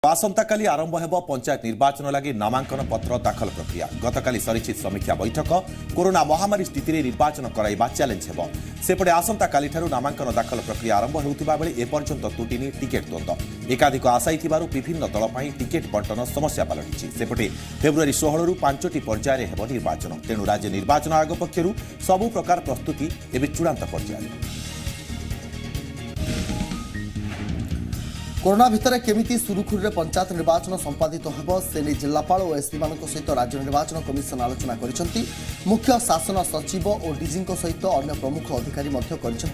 आसंताकाली आरंभ हेब पंचायत निर्वाचन लगी नामांकन पत्र दाखल प्रक्रिया। गतकाली सरिछि समीक्षा बैठक। कोरोना महामारी स्थिति में निर्वाचन कराइबा चैलेंज हेब। सेपटे आसंताकाली ठारू नामांकन दाखल प्रक्रिया आरंभ हेउथिबा बेले एपर्यंत तुटिनी टिकेट द्वंद्व। एकाधिक आशायी थिबारु विभिन्न दल पई टिकेट बंटन समस्या पलटिछि। सेपटे फेब्रुआरी 16 रु 5टी पर्याय हेब निर्वाचन। तेणु राज्य निर्वाचन आयोग पक्षरु सबु प्रकार प्रस्तुति एबे चूड़ांत पर्याय। कोरोना भितर केमिति सुरुखुरे पंचायत निर्वाचन संपादित हेब से नहीं जिलापाल और एसपी मान सहित राज्य निर्वाचन कमिशन आलोचना करिसेंती। मुख्य शासन सचिव और डीजी सहित अन्य प्रमुख अधिकारी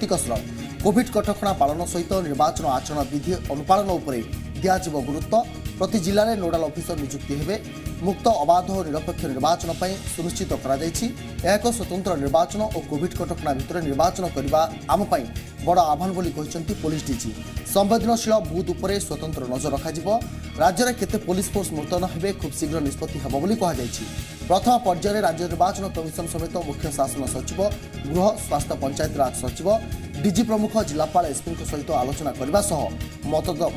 कसरत। कोविड कटकणा पालन सहित निर्वाचन आचरण विधि अनुपालन उपरे दियाजिव गुरुत्व। प्रति जिले में नोडाल ऑफिसर नियुक्ति हेबे। मुक्त अबाध और निरपेक्ष निर्वाचन पर सुनिश्चित एक स्वतंत्र निर्वाचन और कोविड कटकणा भितर निर्वाचन करने आम बड़ आह्वान बोली कहते पुलिस डीजी। संवेदनशील बुथ उपर स्वतंत्र नजर रखा। राज्य में केते पुलिस फोर्स मुतयन हेबे खूब शीघ्र निष्पत्ति हेब बोली कहुछि। प्रथम पर्यायर राज्य निर्वाचन कमिशन समेत मुख्य शासन सचिव गृह स्वास्थ्य पंचायत राज सचिव डीजी प्रमुख जिलापाल एसपी सहित आलोचना करने सह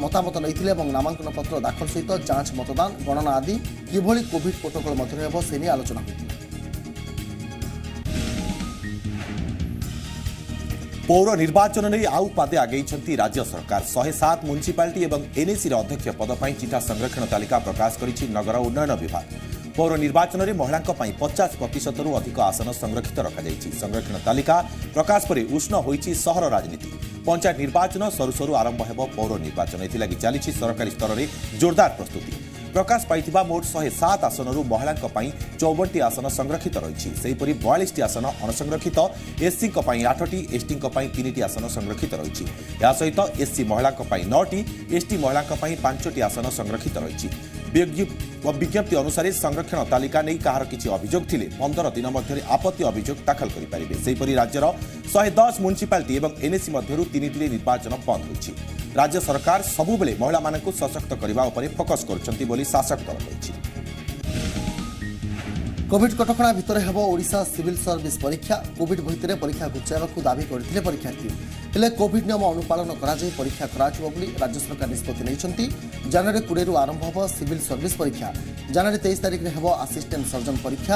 मतामत नहीं नामांकन पत्र दाखल सहित जांच मतदान गणना आदि किभली कोविड प्रोटोकॉल मध्य हेब से नहीं आलोचना होती। पौर निर्वाचन नहीं आउ पादे आगे राज्य सरकार 107 म्युनिसिपालिटी और एनएसी अध्यक्ष पद पर चिठा संरक्षण तालिका प्रकाश करिछि नगर उन्नयन विभाग। पौर निर्वाचन में महिला 50% रु अधिक आसन संरक्षित रखा। संरक्षण तालिका प्रकाश पर उष्ण होइछि सहर राजनीति। पंचायत निर्वाचन सरु सरु आरंभ हेब पौर निर्वाचन एथिलागि चलिछि सरकारी स्तर में जोरदार प्रस्तुति। प्रकाश पाइथिबा मोट 107 आसन रु महिला 54टी आसन संरक्षित रही। सेहीपरि 42टी आसन अणसंरक्षित। एससी 8टी एसटी 3टी आसन संरक्षित रही। या सहित एससी महिला 9टी एसटी महिला 5टी आसन संरक्षित रही। विज्ञप्ति अनुसार संरक्षण तालिका नहीं कहार किसी अभियोग थिले 15 दिन मध्य आपत्ति अभियोग दाखल करेंगे। सेहीपरि राज्यर 110 म्युनिसिपालिटी और एनएसी मध्यरु 3टी निर्वाचन बंद होइछि। राज्य सरकार सबुबले महिला मानकु सशक्त करबा उपरे फोकस करछंती बोली शासक दल कहिछि। कोविड कटकणा भितर हेब ओडिशा सिविल सर्विस परीक्षा। कोविड भितर परीक्षा घुचाइबाकू दाबी करथिले परीक्षार्थी। हेले कोविड नियम अनुपालन करा जाय परीक्षा कराजिबो बोली राज्य सरकार निष्पत्ति नैछंती। जनवरी 20 रु आरंभ हेब सिविल सर्विस परीक्षा। जनवरी 23 तारिख रे हेब असिस्टेंट सर्जन परीक्षा।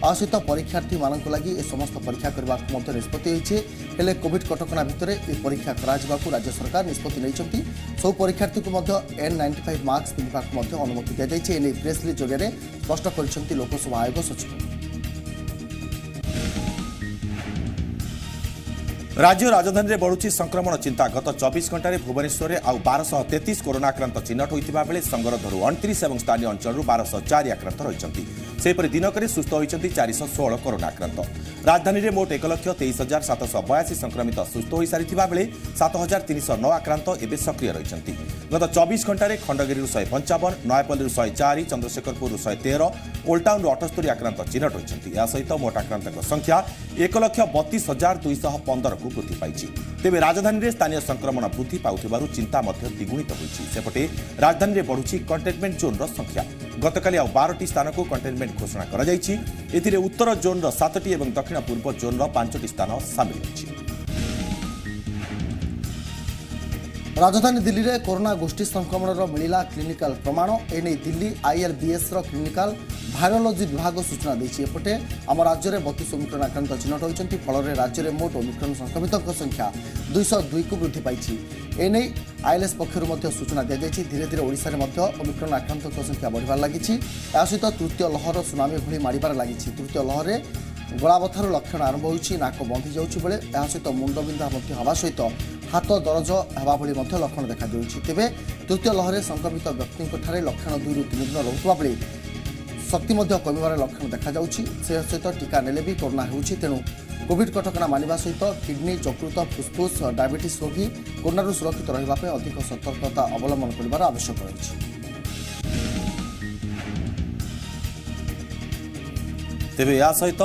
आश्रित परीक्षार्थी मानक लागि ए समस्त परीक्षा करबाकू मध्य निष्पत्ति होइछे। हेले कोविड कटकणा भितर ए परीक्षा कराजिबाकू राज्य सरकार निष्पत्ति नैछंती। सब परीक्षार्थी को मध्य N95 मार्क्स पिंधिबाकू मध्य अनुमति दिया जायछि। एने प्रेस रिलीज जरिए स्पष्ट करछंती लोकसभा आयोग सचिव। राज्य राजधानी में बढ़ुची संक्रमण चिंता। गत 24 घंटे भुवनेश्वर में आउ 1233 कोरोना आक्रांत चिन्हट होता बेले संगरोधरू 29 और स्थानीय अंचल 1204 आक्रांत रही। सेपरि दिनक सुस्थ होती 416 कोरोना आक्रांत। राजधानी में मोट 1,23,782 संक्रमित सुस्थ हो सारी बेले 7,309 आक्रांत एवं सक्रिय रही। गत 24 घंटे खंडगिरी 155, नयापल्ली 104, चंद्रशेखरपुर 113, ओल्टाउन 78 आक्रांत चिन्हट होती। या सहित मोट आक्रांत संख्या 1,32,215 को वृद्धि पाई। तेज राजधानी में स्थानीय संक्रमण वृद्धि पाउथिबारु चिंता द्विगुणित होइछि। सेपटे राजधानी में बढ़ुछि कंटेनमेंट जोन संख्या। गतकाली आउ 12टी स्थान को कंटेनमेंट घोषणा करा जायछि। एथिरे उत्तर जोन 7टी और दक्षिण पूर्व जोन 5टी स्थान सामिल अछि। राजधानी दिल्ली में कोरोना गोष्ठी संक्रमण मिला क्लिनिकल प्रमाण। एने दिल्ली ILBS क्लिनिकल भाइरोलोजी विभाग सूचना देछि। एपटे आम राज्य में 32 ओमिक्रन आक्रांत चिन्हट होइछन्ति। फल राज्य में मोट ओमिक्रन संक्रमित संख्या 202 को वृद्धि पाई। एने ILS पक्षर सूचना दी जाइछि। धीरे धीरे ओडिशा रे मध्य ओमिक्रन आक्रांत संख्या बढ़िबार लागिछि। या सहित तृतीय लहर सुनामी भली मारिबार लागिछि। तृतीय लहर में गलाबथार लक्षण आरंभ होइछि। नाक बंधी जाउछि बेले या सहित मुंडबिंधा हवा सहित हाथ दरज हेबा भली लक्षण देखा देउछि। तेबे तृतीय लहर संक्रमित व्यक्ति लक्षण 2 ରୁ 3 दिन रहुवा बेले शक्ति कमिबार लक्षण देखा जाउछि। से सहित टीका नेले भी कोरोना होउछि। तेणु कोविड कटकणा मानिबा सहित किडनी यकृत फुसफुस डायबिटीज रोगी कोरोना सुरक्षित रहिबा अधिक सतर्कता अवलंबन करिबार आवश्यक रहिछि। तेज या सहित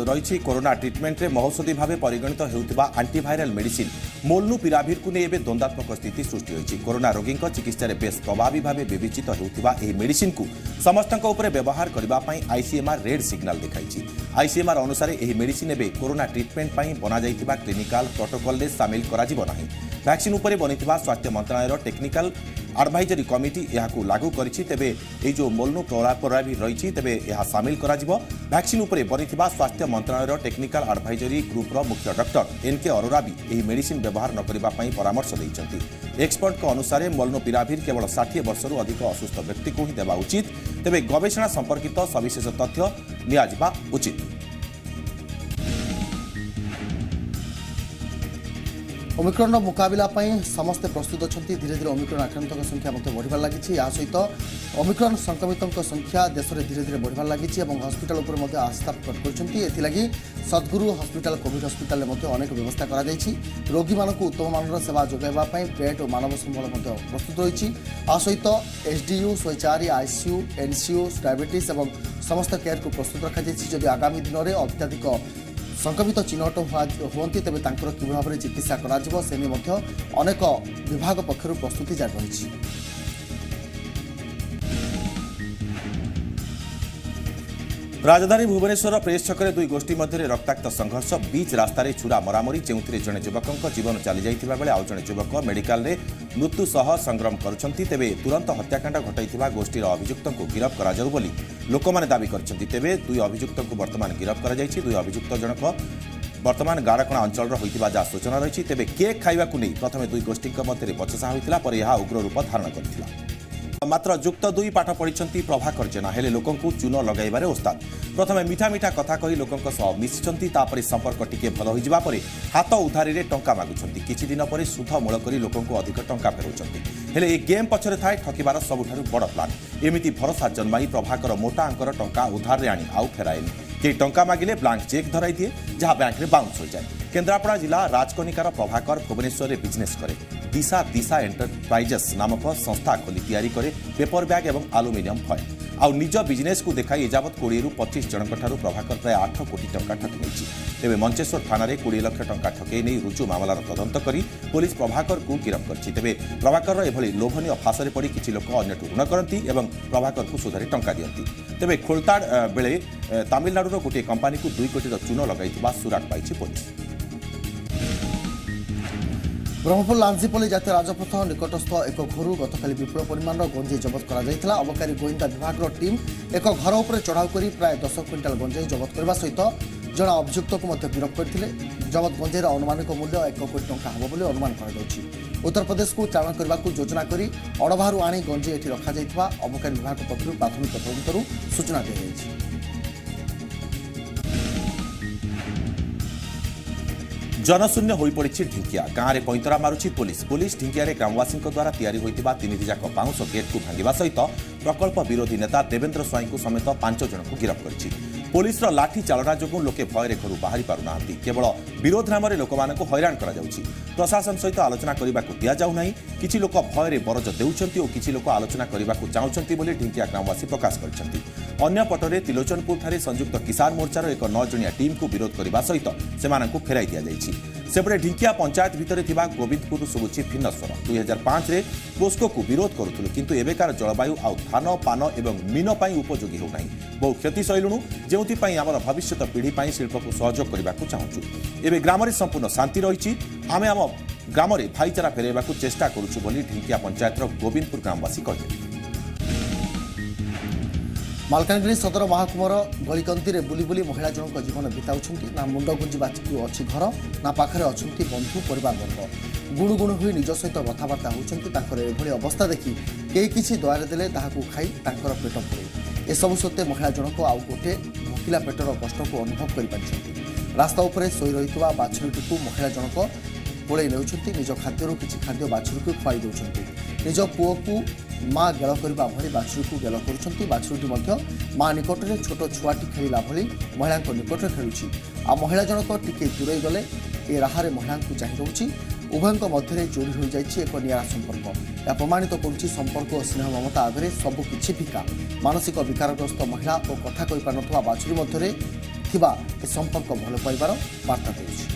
रही कोरोना ट्रिटमेंट में महौषधि भाव परिगणित होता आंटीभाइराल मेडिसिन मोलनुपिराविर को नहीं द्वंद्वात्मक स्थिति सृष्टि होती। कोरोना रोगी चिकित्सा बेस प्रभावी भाव विवेचित होता मेडिसिन को समस्त व्यवहार करने ICMR रेड सिग्नाल दिखाई। ICMR अनुसार यह मेडिसिन एवं कोरोना ट्रिटमेंट बना क्लिनिकल प्रोटोकॉल सामिल करा वैक्सीन उपरे बनी स्वास्थ्य मंत्रालय टेक्निकल एडवाइजरी कमिटी यहाकू लागू करिछि तेबे ए जो मोलनु प्रभावी रही तेबे यह सामिल करा जिवो वैक्सीन उपरे बनिथिबा स्वास्थ्य मंत्रालय टेक्निकल एडवाइजरी ग्रुप रो मुख्य डॉक्टर एनके अरोरा भी एही मेडिसिन व्यवहार न करिबा पई परामर्श दैछंती। एक्सपर्ट को अनुसार मोलनुपिराविर केवल 60 वर्षरू अधिक असुस्थ व्यक्ति को ही देवा उचित तेबे गवेषणा संपर्कित सविशेष तथ्य नियाजिबा उचित। ओमिक्रॉन मुकाबला समस्ते प्रस्तुत अच्छा धीरे धीरे ओमिक्रॉन आक्रांतों संख्या बढ़िबार लगी। या सहित ओमिक्रॉन संक्रमितों संख्या देश में धीरे धीरे बढ़िबार लगी और हस्पिटाल उपर आस्था प्रकट कर सद्गुरु हस्पिटाल कोविड हस्पिटाल अनेक व्यवस्था कर रोगी मानक उत्तम मानर सेवा जोगाइवाई बेड और मानव संबल प्रस्तुत रही। आ सहित एसडीयू शौचारी आईसीयू एनसीयू डायबिटीज और समस्त केयर को प्रस्तुत रखा जदि आगामी दिन में अत्याधिक संक्रमित चिन्हट हुए तेज कि भाव में चिकित्सा कर अनेक विभाग पक्षर प्रस्तुति जारी रही। राजधानी भुवनेश्वर प्रेस छकरे दुई गोष्ठी मध्य रक्ताक्त संघर्ष बीच रास्तार छुरा मरामरी जो जड़े युवकों जीवन चली जाता बेले आउ जड़े युवक मेडिकल मृत्यु सह संग्राम करुछंती तेबे तुरंत हत्याकांड घटाइथिबा गोष्ठीर अभियुक्तों को गिरफ करा जाऊ बोली लोकमाने दाबी करछंती। तेबे दुई अभियुक्तों को वर्तमान गिरफ करा जायछि। दुई अभियुक्त जनक वर्तमान गाड़कणा अंचल होइतिबा जा सूचना रही। तेबे केक खाइबा को नहीं प्रथमे दुई गोष्ठी मध्य बचसा होइतिला पर यह उग्र रूप धारण करथिला। मात्र जुक्त दुई पाठ पढ़ी प्रभाकर जेना हेले लोकों चून लगाइबारे ओस्ताद। प्रथमे मीठा मीठा कथा कही लोकों सह मिशिचंती तापरे संपर्क टिके भल होइजिबा परे हाथ उधारी रे टंका मागुछंती। किछि दिन परे सुध मूल करी लोकों अधिक टंका फेरउछंती। हेले ए गेम पछरे थाए ठकिबार सबुठारु बड़ प्लान। एमिति भरोसा जन्माई प्रभाकर मोटा अंकर टंका उधार रे आनी आउ फेराएनी। के टंका मागिले ब्लांक चेक धराई दिए जहां बैंक रे बाउंस हो जाए। केन्द्रापड़ा जिला राजकनिकार प्रभाकर भुवनेश्वर रे बिजनेस करे। दिशा दिशा एंटरप्राइजेस नामक संस्था खोली तैयारी करे पेपर बैग एवं आलुमिनियम फॉयल। आउ निज बिजनेस को देखाई एजावत 20 ରୁ 25 जनक ठारू प्रभाकर प्राय 8 कोटी टंका ठकी नेछि। तेबे मंचेश्वर थाना रे 20 लाख टंका ठकई नहीं रुजु मामलार तदंत करी पुलिस प्रभाकर को गिरफ्त करछि। तेबे प्रभाकर एभली लोभनीय फासरे पड़ी किछि लोक अन्यटु ऋण करती एवं प्रभाकर को सुधारी टंका दियंती। तेबे खोलताड़ बेले तमिलनाडुर गोटे कंपानी को 2 कोटी चून लगाइथिबा सुराग पाइछि पुलिस। ब्रह्मपुर लांजीपल्ली जातीय राजपथ निकटस्थ एक घर गतकाली विपुल परिमाण गंजेई जबत कर अबकारी गोइंदा विभाग टीम एक घर उपर चढ़ाऊ कर प्राय 10 क्विंटाल गंजेई जबत करने सहित जन अभियुक्त को गिरफ्त करते। जबत गंजेईर अनुमानिक मूल्य 1 कोटी टंका होब अनुमान कर उत्तर प्रदेश को चालाण करने को योजना कर अड़बारू आनी गंजेई एठी रखा जाइथिबा अबकारी विभाग पक्षर प्राथमिक तदंतरू सूचना दी जाइछि। जनशून्य हो पड़ी ढिंकिया गाँव में पैंतरा मारुछि पुलिस। पुलिस ढिंकिया ग्रामवासी द्वारा तैयारी होइतिबा 3 जाक बाउंस गेट को भांगिबा सहित प्रकल्प विरोधी नेता देवेंद्र स्वाई को समेत 5 जन को गिरफ्त करिछि। पुलिस लाठी चालना जो लोके भयर घर बाहरी पारु नाहंती। केवल विरोध नाम लोक मानक हैरान करा जाउछि। प्रशासन सहित आलोचना करने को दि जाऊ नहीं। किछि लोक भयर बरज देउछंती और किछि लोक आलोचना करने को चाहूछंती बोली ढिंकिया ग्रामवासी प्रकाश करछंती। अन्य पटरे तिलोचनपुर ठारे संयुक्त किसान मोर्चार एक 9 जणिया टीम को विरोध करने सहित सेमानंकु फेराई दिया जाइछि। सेपटे ढिंकिया पंचायत भितर थिबा गोविंदपुर सुबुछि भिन्न स्वर। 2005 रे पोस्को को विरोध करुथुलु किंतु एबेकार जलवायु आ धान पान एवं मीन पाई उपयोगी हो नाही। बहु क्षति सहिलुणु जेउथि पाई आमर भविष्यत पीढ़ी पाई शिल्प को सहयोग करबा को चाहूछु। एबे ग्राम रे संपूर्ण शांति रहिछि। आमे आम ग्राम रे भाईचारा फेरेबा को चेष्टा करूछु बोली ढिंकिया पंचायतर गोविंदपुर ग्रामवासी कहले। मालकानगिरी सदर महाकुमर गलिकंती रे बुली बुली महिला जनक जीवन बिताउछंती। ना मुंड गुंजी बाची अच्छी घर ना पाखरे अछंती बंधु परिवार वर्ग। गुणु गुणु हुई निज सहित कथबार्ता होउछंती। तांकर एभली अवस्था देखि केही किछि दयारे देले ताहाकु खाई तांकर पेट पुरे। एसबु सत्ते महिला जनक आउ गोटे भोकिला पेटर कष्ट को अनुभव करि पाछंती। रास्ता उपरे सोई रहितबा बाछुरीटी को महिला जनक कोड़े नेउछंती। निज खाद्यरू किछि खाद्य बाछुरी को खुआई देउछंती। निज पुओ को माँ गेल करबा भली बाछुरी को गेल करुछंती। बाछुरीटी मध्य माँ निकट में छोट छुआटी खेलिला भली महिला निकट में खेलुछि। आ महिला जनक टिके दूरे गले ए राहारे महिला को चाहि रहउछि। उभयଙ୍କ ମଧ୍ୟରେ जोड़ी हो जाइछि एक नियारा संपर्क। या प्रमाणित करुछि संपर्क और स्नेह ममता आगे सबु किछि फिका। मानसिक विकारग्रस्त महिला और कथा कहि पारनथवा बाछुरी मध्यरे थिबा ए संपर्क भल पाइबार वार्ता देउछि।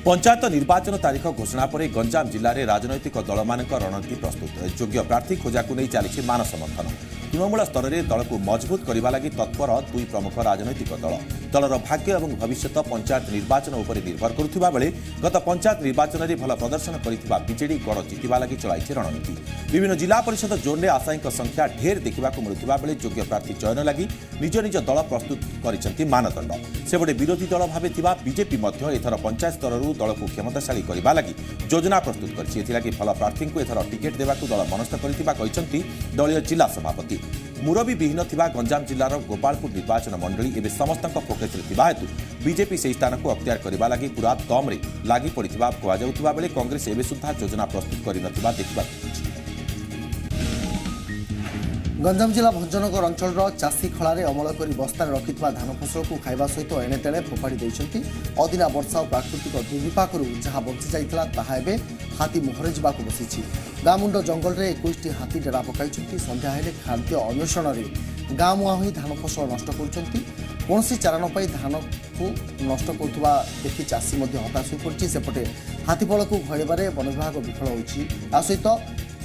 पंचायत निर्वाचन तारीख घोषणा पर गंजाम जिले में राजनैतिक दल मान रणनीति प्रस्तुत। योग्य प्रार्थी खोजा को नहीं चली मान समर्थन। तृणमूल स्तर में दल को मजबूत करने लगी तत्पर दुई प्रमुख राजनैतिक दल दलर भाग्य और भविष्य पंचायत निर्वाचन उपर निर्भर करुवा बेले गत पंचायत निर्वाचन में भल प्रदर्शन कर बीजेडी गड़ जितवा लगी चलाई रणनीति विभिन्न जिला परिषद जोन में आशायी संख्या ढेर देखा मिलुवा बेले योग्य प्रार्थी चयन लगी निज निज दल प्रस्तुत कर मानदंड सेपटे विरोधी दल भावे बीजेपी एथर पंचायत स्तर दल को क्षमताशाली करने लगी योजना प्रस्तुत कर भल प्रार्थी को एथर टिकेट देवाक दल मनस्थ कर दलीय जिला सभापति मुरबी विहीन गंजाम जिलार गोपालपुर निर्वाचन मंडली एवं समस्त फोकस हेतु बीजेपी से स्थान को अख्तियार करने लगी पूरा दम लगी पड़ा कहु बेले कांग्रेस एवं सुधा योजना प्रस्तुत कर देखा गंजाम जिला भंजनगर अंचल चाषी खलारे अमल कर बस्तार रखि धान फसल को खाइबा सहित एणे तेणे फोपाड़ी देइछन्ति अदिना वर्षा और प्राकृतिक दुर्विपाकरू जहाँ बंची जाइतला ताहा एबे हाथी मुहरे जावाक बसिछि गामुंड जंगल में 21टी हाथी डेरा पकाइछन्ति संध्या हेले खाद्य अन्वेषण में गाँ मुआ होई धान फसल नष्ट करुछन्ति कौनसी चारा न पाई धान को नष्ट करुवा देखि चाषी हताश हो पड़छि सेपटे हाथीपल को घड़ेबारे वन विभाग विफल होइछि आ सहित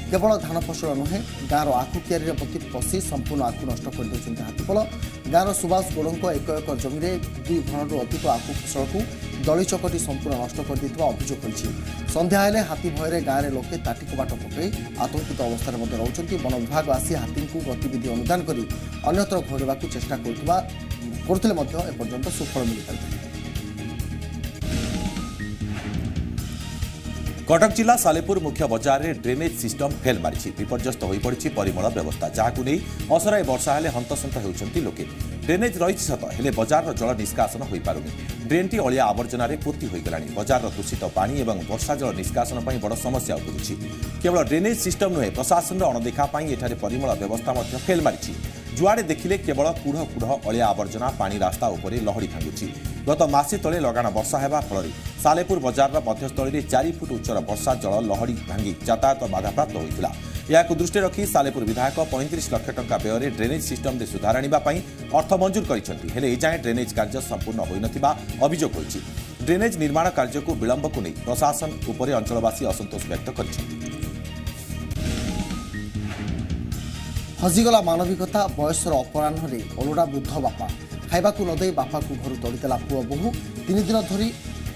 केवल धान फसल नुहे गाँव आखु क्यारी पशि संपूर्ण आखु नष्ट कर हाथीपल गाँव सुभाष गोड़ एक एकर जमी 2 घणु अधिक आखु फसल को दली चकटी संपूर्ण नष्ट कर अभियोग होइछि संध्या हेले हाथी भय गाँव में लोके ताटी कबाट पकई आतंकित अवस्था रोचंती वन विभाग आसी हाथी को गतिविधि अनुधान कर अन्यत्र घोड़वा चेष्टा करते एपर्यंत सुफल मिल पारि कटक जिला सालेपुर मुख्य बजार में ड्रेनेज सिस्टम फेल मारी विपर्यस्त हो पड़ी परिमल व्यवस्था जहां नहीं असराए वर्षा हेले हंतसंत होती लोके ड्रेनेज रही सत हेले बजार जल निष्कासन हो पारुनी ड्रेनटी अलिया आवर्जना पोती होगला बजार दूषित पानी और वर्षा जल निष्कासन बड़ समस्या उपुजी केवल ड्रेनेज सिस्टम नुहे प्रशासन अणदेखा एठारे परिमल व्यवस्था फेल मारी जुआड़े देखिले केवल कूढ़ कूढ़ अलिया आवर्जना पानी रास्ता उपरे लहड़ी भांगुची गत मासे तले लगाण वर्षा हेबा फल सालेपुर बजार मध्यस्थली में 4 फुट उच्चर वर्षा जल लहड़ी भांगी यातायात बाधाप्राप्त होता यह दृष्टि रखी सालेपुर विधायक 35 लाख टंका व्यय ड्रेनेज सिस्टम में सुधार आने अर्थ मंजूर कर एजाएं ड्रेनेज कार्य संपूर्ण होता अभियोग होती ड्रेनेज निर्माण कार्य को विलंब को नहीं प्रशासन उपर अंचलवासी असंतोष व्यक्त कर हजिगला मानविकता बयसर अपराह्न ओलोड़ा वृद्ध बापा खाइबा नदे बापा को घर तोड़देला पुओ बोहू 3 दिन धरी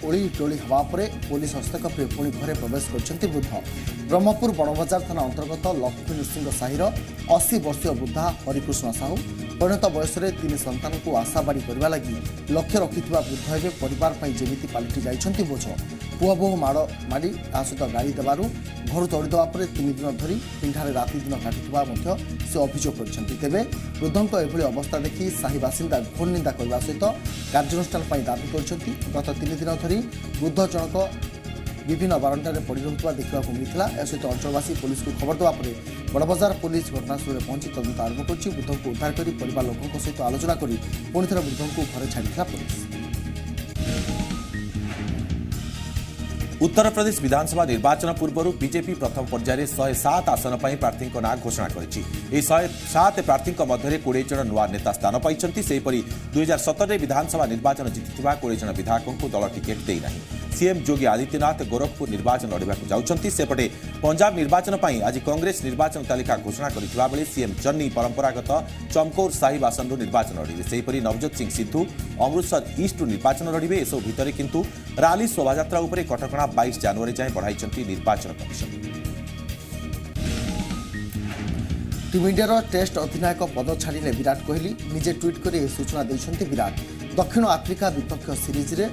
ओली टोली हवा पर पुलिस हस्तक्षेप पुणी घरे प्रवेश कर वृद्ध ब्रह्मपुर बड़बजार थाना अंतर्गत लक्ष्मी नृसिंह साहिर 80 वर्षीय वृद्धा हरिकृष्ण साहू परिणत बयस 3 सन्तान को आशाबाड़ी करने लगी लक्ष्य रखि वृद्ध एवं परिवार जमी पलटि जाइछन्ति बोझ पुओ बोहू माड़ी ता सहित गाड़ी देवार घर तोड़देवा 3 दिन धरी पिंढारे राति दिन काटुवा से अभियोग कर वृद्धों एभली अवस्था देखि साही बासिंदा घोर निंदा करने सहित कार्यानुष्ठान दाबी कर गत 3 दिन धरी वृद्ध जनक विभिन्न बारंडार पड़ रहा देखा मिलता या सहित अंचलवासी पुलिस को खबर देवा बड़बजार पुलिस घटनास्थल में पहुंची तदंत आरंभ कर वृद्ध को उद्धार कर परिवार लोकों सहित आलोचना कर पुणी थे वृद्ध को घरे छाड़ा पुलिस। उत्तर प्रदेश विधानसभा निर्वाचन पूर्व बीजेपी प्रथम पर्यायर 107 आसन पर प्रार्थी ना घोषणा करिछि 107 प्रार्थी मध्य 20 जन नुआ नेता स्थान पाइछन्ति सेहीपरि 2017 विधानसभा निर्वाचन जीतिथिबा 20 जन विधायकों को दल टिकेट देना सीएम योगी आदित्यनाथ गोरखपुर निर्वाचन लड़वा जाउछन्ति सेपटे पंजाब निर्वाचन पर आज कांग्रेस निर्वाचन तालिका घोषणा करिथिबा बेले सीएम चन्नी परंपरागत चमकौर साहिब आसन निर्वाचन लड़िबे सेहीपरि नवजोत सिंह सिद्धू अमृतसर ईस्ट निर्वाचन लड़िबे एसबु भितर किंतु राली शोभायात्रा उपरे कटकणा 22 जनवरी जाए बढ़ाई निर्वाचन कमिशन। टीम इंडिया टेस्ट अधिनायक पद छाड़े विराट कोहली निजे ट्वीट कर सूचना देते विराट दक्षिण आफ्रिका विपक्ष सीरीज रे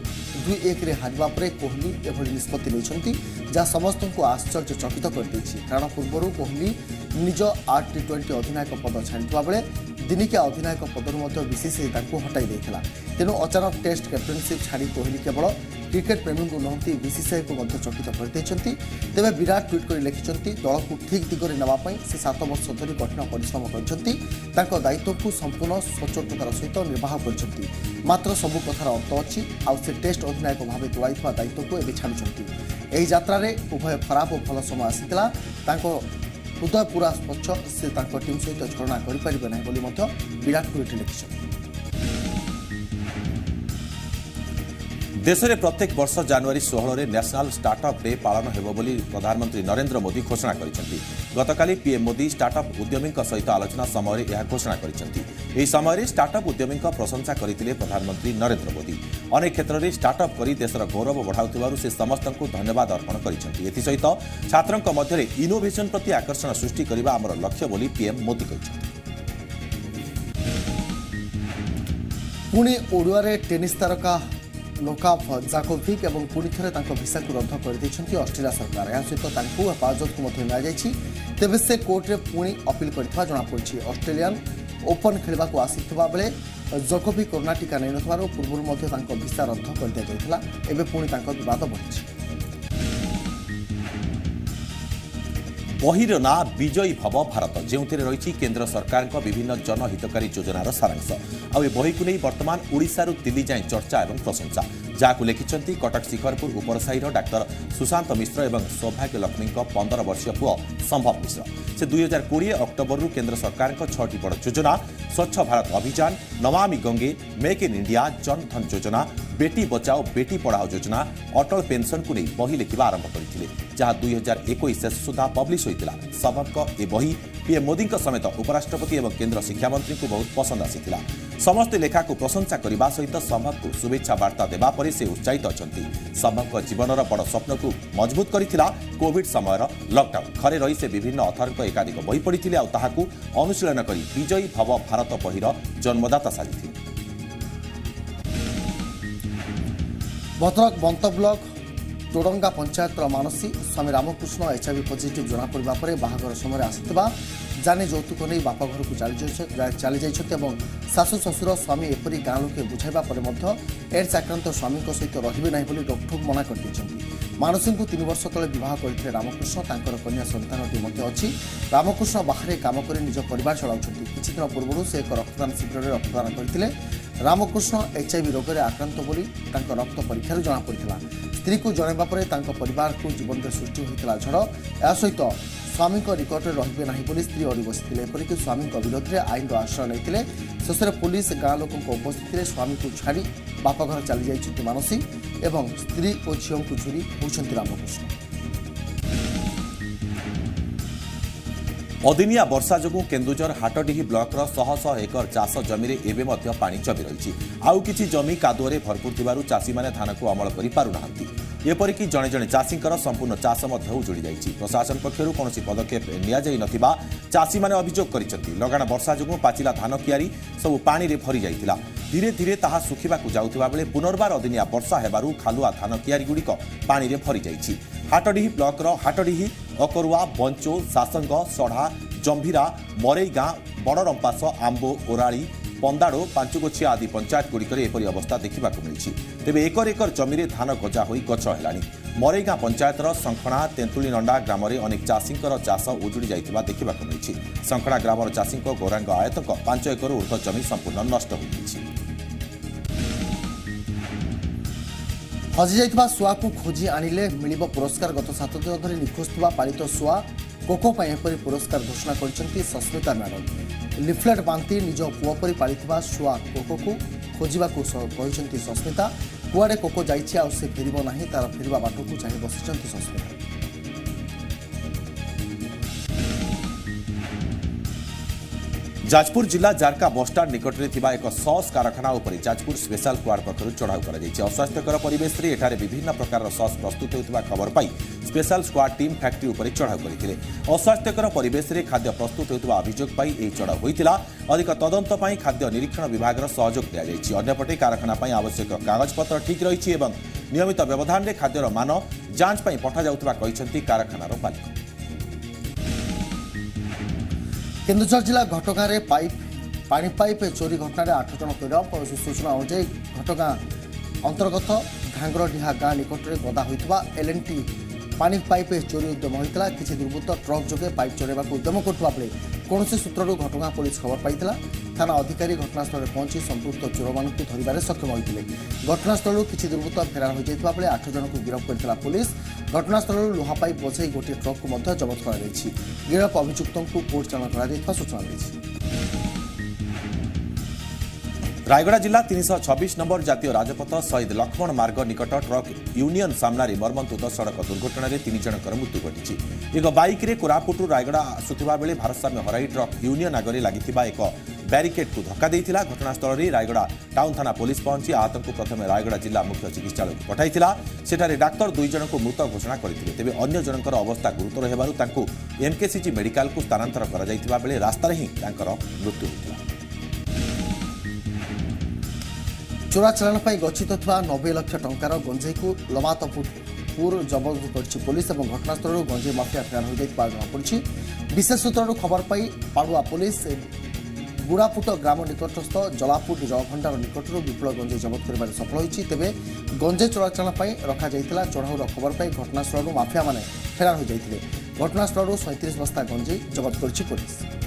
2-1 हारिबा परे कोहली एभली निष्पत्ति लेछन्ति जहाँ समस्त को आश्चर्यचकित कर कारण पूर्व कोहली निज T20 अधिनायक पद छाड़िथिबा बेले दिनिकिया अधिनायक पदर बीसीसीआई हटाई देता तेणु अचानक टेस्ट कैप्टेनशिप छाड़ी कोहली केवल क्रिकेट प्रेमी को नहति बीसीसीआई को चकित करते तेज विराट ट्वीट कर लिखिं दल को ठीक दिगरे नापी से 7 वर्ष धरी कठिन परिश्रम कर दायित्व को संपूर्ण सचोटतार सहित निर्वाह कर मात्र सबु कथार अंत अच्छी आउ से टेस्ट अधिनायक भाव तुलाई दायित्व को एवं छाड़ुंट यही यात्रा उभय खराब और भल समय आसीला हृदय पूरा स्वच्छ से टीम सहित छलना करें ना विराट ट्वीट लिखिं। देश में प्रत्येक वर्ष जनवरी 16 में नेशनल स्टार्टअप डे पालन हेबो बोली प्रधानमंत्री नरेंद्र मोदी घोषणा करिसेंती। गतकाली पीएम मोदी स्टार्टअप उद्यमी सहित आलोचना समय यह घोषणा करिसेंती। एही समय स्टार्टअप उद्यमी प्रशंसा करथिले प्रधानमंत्री नरेंद्र मोदी। अनेक क्षेत्र में स्टार्टअप करी देशर गौरव बढ़ाउथिबारु से समस्त को धन्यवाद अर्पण करिसेंती। एथि सहित छात्रंक मध्य इनोवेशन प्रति आकर्षण सृष्टि करबा हमर लक्ष्य बोली पीएम मोदी कहिसेंती। पुणे ओडुआरे टेनिस तारका नोवाक जोकोविच एवं पुणी थे भिसा को रद्द कर ऑस्ट्रेलिया सरकार। यह सहित हेफाजत को तेज से कोर्टे पुणी अपील कर जमापड़ी। ऑस्ट्रेलियन ओपन खेलने को आसीथिबा बेले जोकोविच कोरोना टीका नहीं नथिबारु पूर्व भिसा रद्द कर दिया जायथिला। एबे पुणी विवाद बढ़ी। बहिर ना विजयी भव भारत जो रही केंद्र सरकार विभिन्न जनहितकारी योजनार सारांश आ बही को नहीं वर्तमान ओडिशा दिल्ली जाए चर्चा और प्रशंसा जहाँ लिखिं कटक शिखरपुर उपरसाईर डाक्तर सुशांत मिश्र और सौभाग्य लक्ष्मी 15 वर्षीय पुओ संभव मिश्र। से 2020 अक्टोबर केंद्र सरकार 6टी बड़ योजना स्वच्छ भारत अभियान, Namami Gange, make in India, Jan Dhan योजना, बेटी बचाओ बेटी पढ़ाओ योजना, अटल पेंशन को नहीं बही लिखा आरंभ करते जहाँ 2021 शेष सुधा पब्लिश होता। सबक ए बही पीएम मोदी समेत उपराष्ट्रपति और केंद्र शिक्षा मंत्री को बहुत पसंद आसीथिला। समस्त लेखा को प्रशंसा करने सहित संभव को शुभेच्छा वार्ता देवा पर से उत्साहित अच्छा। संभव जीवनर बड़ स्वप्न को मजबूत करथिला कोविड समय लॉकडाउन। घरे रही से विभिन्न अथरक एकाधिक बही पढ़ी अनुशीलन कर विजयी भव भारत बहिर जन्मदाता साजिथिले। Bhadrak बंत block तोडंगा panchayat Mansi Swami Ramakrishna HIV positive जना पड़ा पर बाहागर समय आसुवा जाने यौतुक नहीं बापा घर को चली जाइए। शाशु शशुर स्वामी एपरी गाँ लोके बुझाइबा पर एड्स आक्रांत स्वामी सहित रे ना डॉक्टर मना कर मानसी को 3 वर्ष तले विवाह करते रामकृष्ण तांकर कन्या संतानटी अच्छी। रामकृष्ण बाहर काम कर निज परिवार चलाउछंती। किछि दिन पूर्व से एक रक्तदान शिविर में रक्तदान करते। रामकृष्ण एचआईवी रोग में आक्रांत बोली तांकर रक्त परीक्षार जमापड़ा। स्त्री को जनवा पर परिवार को जीवन में सृष्टि होता झड़। या सहित स्वामी निकट में रे ना स्त्री अड़ी बसी एपरिक स्वामी विरोध में आईन आश्रय नहीं। शेष में पुलिस गाँ लोक उपस्थित स्वामी को छाड़ी बापा घर चली जाइए मानसी एवं स्त्री और झील को झुरी होती रामकृष्ण। अदिनिया वर्षा जो केन्दुझर हाटडीही ब्लॉकर शह शह एकर चाष जमी एवं पानी जमी रही। आउ किछि जमी कादुअरे भरपूर थिबारु चाषी माने धान को अमल करि पारु नाहांती। एपरिक जड़े जड़े चाषींकर संपूर्ण चाष उजुड़ी जाइछि। प्रशासन पक्षरु कौनसी पदक्षेप निया जाई नथिबा चाषी माने अभियोग करिसेंति। लगाण वर्षा जो पाचिला धान कियारी सब पानी रे भरी जाइतिला। धीरे धीरे ताहा सुखिबाकु जाउथिबा बेले पुनर्बार अदिनिया वर्षा हेबारु खालुआ धान कियारी गुड़िक पानी रे भरी जाइछि। हाटडीही ब्लॉकर हाटडीही, अकरुआ, बंचो, सासंग, सढ़ा, जंभीरा, मरई गाँ, बड़रंपास, आंबो, ओराड़ी, पंदाड़ो, पांचुगछिया आदि पंचायत गुड़िकर एपरी अवस्था देखा मिली। तेबे एकर एकर जमी धान गजा हो गछ है। मरई गाँ पंचायतर शंखणा तेंतुलीनंडा ग्राम में अनेक चाषींकर चाष उजुड़ी जाइथिबा देखा मिली। शंखणा ग्रामर चाषी गौरांग आयतक 5 एकर ऊर्ध्व जमी संपूर्ण नष्ट हो जाइछि। हजि जाइथिबा शुआ को खोजी आनिले मिलिबो पुरस्कार। गत 7 दिन धरि निखोज थिबा पालित शुआ कोको पर एपरी पुरस्कार घोषणा करछंती सस्मिता मैडम। लिफलेट बांती निज पुओ परि पालिथिबा शुआ कोको को खोजिबाकू कहछंती सस्मिता। कुआडे कोको जाइछि आ से फेरिबो नाही तार फेरिबा बाटो को चाहि बसिछंती सस्मिता। जाजपुर जिला जारका बसस्टाण्ड निकट में थिबा एक सॉस कारखाना उपर जाजपुर स्पेशल स्क्वाड पक्षर चढ़ाऊ कर अस्वास्थ्यकर परिवेश में एठारे विभिन्न प्रकार सॉस प्रस्तुत होता खबर पाई स्पेशल स्क्वाड टीम फैक्ट्री उपर चढ़ाऊ करते। अस्वास्थ्यकर परिवेश में खाद्य प्रस्तुत होता अभियोग पाई यह चढ़ाऊ होता। अधिक तदंत पाई खाद्य निरीक्षण विभाग सहयोग दि अन्यपटे कारखाना आवश्यक कागजपत्र ठीक रही और नियमित व्यवधान में खाद्यर मान जांच पाई पठा जाउथबा कहिसेंती कारखानार मालिक। केन्दुझर जिला घटगाँ में पानी पाइप चोरी घटना 8 जन गिरफ। सूचना अनुसार घटगाँ अंतर्गत घांगरडीहा गाँ निकट में गदा होता एलएनटी पानी पाइप चोरी उद्यम होता। किसी दुर्बृत्त ट्रक जोगे पाइप चोरैबा उद्यम करुवा बेले कौन सूत्रु घटगाँ पुलिस खबर पाई। थाना अधिकारी घटनास्थल पहुंची संपृक्त चोर मान धरवे सक्षम होते। घटनास्थल किसी दुर्बृत्त फेरार हो जाता बेले 8 जन को गिरफ करथिला पुलिस। घटनास्थल लुहा पाइप बोझे गोटे ट्रक को जबत कर गिरफ अभियुक्तों को कोर्ट चालाण कर सूचना दी। रायगड़ा जिला 326 नंबर जातीय राजपथ शहीद लक्ष्मण मार्ग निकट ट्रक यूनियन सामने मर्मन्तुद सड़क दुर्घटना में 3 जनकर मृत्यु घटी। एक बाइक रे कोरापुटू रायगड़ा आसुवा बेले भारसाम्य हराई ट्रक यूनियन आगे लगी एक ब्यारिकेड को धक्का देइथिला। घटनास्थल में रायगड़ा टाउन थाना पुलिस पहुंची आहत को प्रथम रायगड़ा जिला मुख्य चिकित्सालय को पठाइथिला। सेठारे डाक्तर 2 जन को मृत घोषणा करथिले। तेबे अन्य जनकर अवस्था गुरुतर हेबारु तांकु एमकेसीजी मेडिकल को स्थानांतर करा जाइथिबा बेले रास्ता रे ही तांकर मृत्यु होइथिला। चोराचालाण पर गच्छित 90 लाख टंकार गंजेई को लमातपुर जबत कर पुलिस और घटनास्थल गंजेई माफिया फेरार हो जमापड़ी। विशेष सूत्र खबर पाई पाड़ुआ पुलिस गुड़ापुट ग्राम निकटस्थ जलापुर जलभंडार निकटर विपुल गंजेई जबत कर सफल होती। तेबे गंजेई चोराचालाण रखा चढ़ाऊर खबर पाई घटनास्थल माफिया माने फेरार हो जाते। घटनास्थल 37 बस्ता गंजेई जबत कर पुलिस।